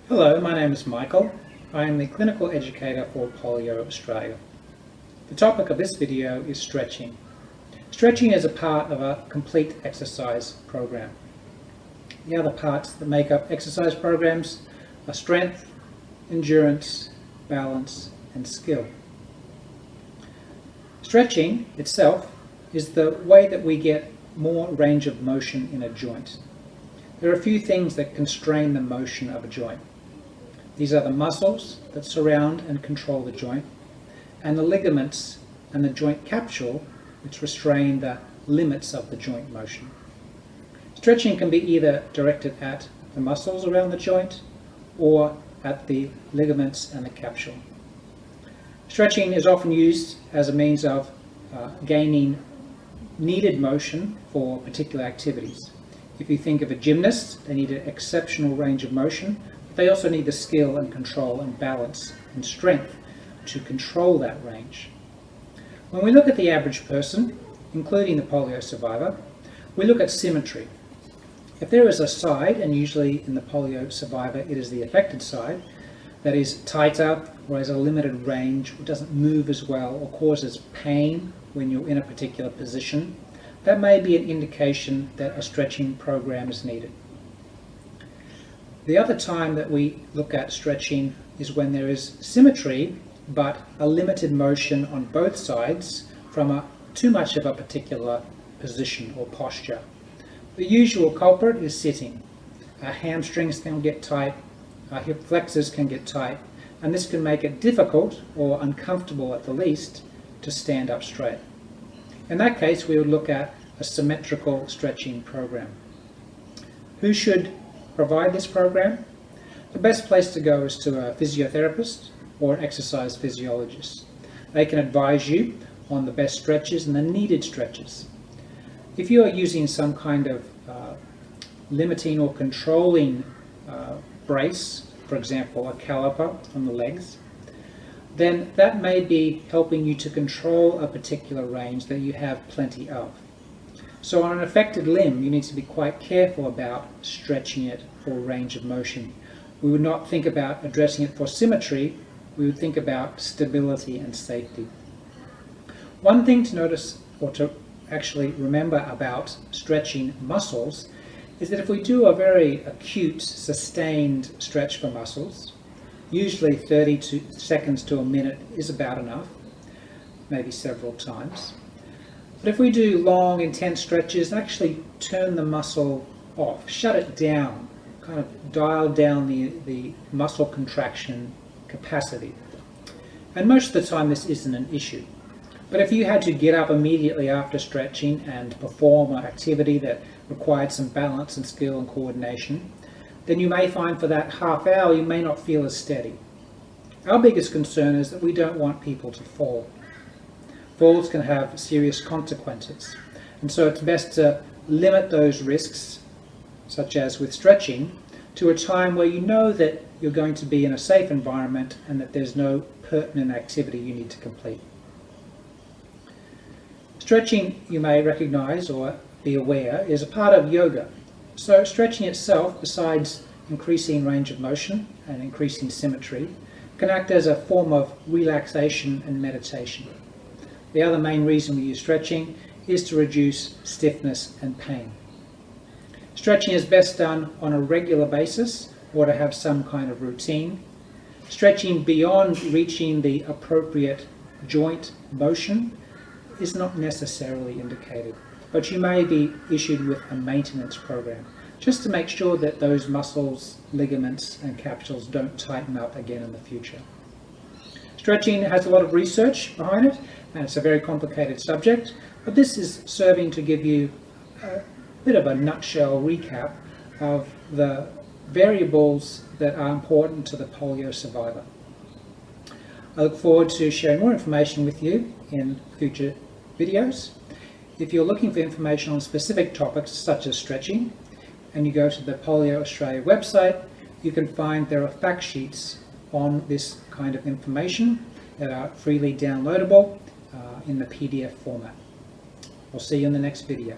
Hello, my name is Michael. I am the Clinical Educator for Polio Australia. The topic of this video is stretching. Stretching is a part of a complete exercise program. The other parts that make up exercise programs are strength, endurance, balance, and skill. Stretching itself is the way that we get more range of motion in a joint. There are a few things that constrain the motion of a joint. These are the muscles that surround and control the joint, and the ligaments and the joint capsule which restrain the limits of the joint motion. Stretching can be either directed at the muscles around the joint or at the ligaments and the capsule. Stretching is often used as a means of gaining needed motion for particular activities. If you think of a gymnast, they need an exceptional range of motion. They also need the skill and control and balance and strength to control that range. When we look at the average person, including the polio survivor, we look at symmetry. If there is a side, and usually in the polio survivor it is the affected side, that is tighter or has a limited range, or doesn't move as well, or causes pain when you're in a particular position, that may be an indication that a stretching program is needed. The other time that we look at stretching is when there is symmetry but a limited motion on both sides from too much of a particular position or posture. The usual culprit is sitting. Our hamstrings can get tight, our hip flexors can get tight, and this can make it difficult or uncomfortable at the least to stand up straight. In that case, we would look at a symmetrical stretching program. Who should provide this program? The best place to go is to a physiotherapist or an exercise physiologist. They can advise you on the best stretches and the needed stretches. If you are using some kind of limiting or controlling brace, for example a caliper on the legs, then that may be helping you to control a particular range that you have plenty of. So on an affected limb, you need to be quite careful about stretching it for range of motion. We would not think about addressing it for symmetry, we would think about stability and safety. One thing to notice, or to actually remember about stretching muscles, is that if we do a very acute, sustained stretch for muscles, usually 30 seconds to a minute is about enough, maybe several times. But if we do long, intense stretches, actually turn the muscle off, shut it down, kind of dial down the muscle contraction capacity. And most of the time this isn't an issue. But if you had to get up immediately after stretching and perform an activity that required some balance and skill and coordination, then you may find for that half hour you may not feel as steady. Our biggest concern is that we don't want people to fall. Falls can have serious consequences, and so it's best to limit those risks, such as with stretching, to a time where you know that you're going to be in a safe environment and that there's no pertinent activity you need to complete. Stretching, you may recognize or be aware, is a part of yoga. So stretching itself, besides increasing range of motion and increasing symmetry, can act as a form of relaxation and meditation. The other main reason we use stretching is to reduce stiffness and pain. Stretching is best done on a regular basis or to have some kind of routine. Stretching beyond reaching the appropriate joint motion is not necessarily indicated, but you may be issued with a maintenance program just to make sure that those muscles, ligaments and capsules don't tighten up again in the future. Stretching has a lot of research behind it, and it's a very complicated subject, but this is serving to give you a bit of a nutshell recap of the variables that are important to the polio survivor. I look forward to sharing more information with you in future videos. If you're looking for information on specific topics such as stretching, and you go to the Polio Australia website, you can find there are fact sheets on this kind of information that are freely downloadable in the PDF format. We'll see you in the next video.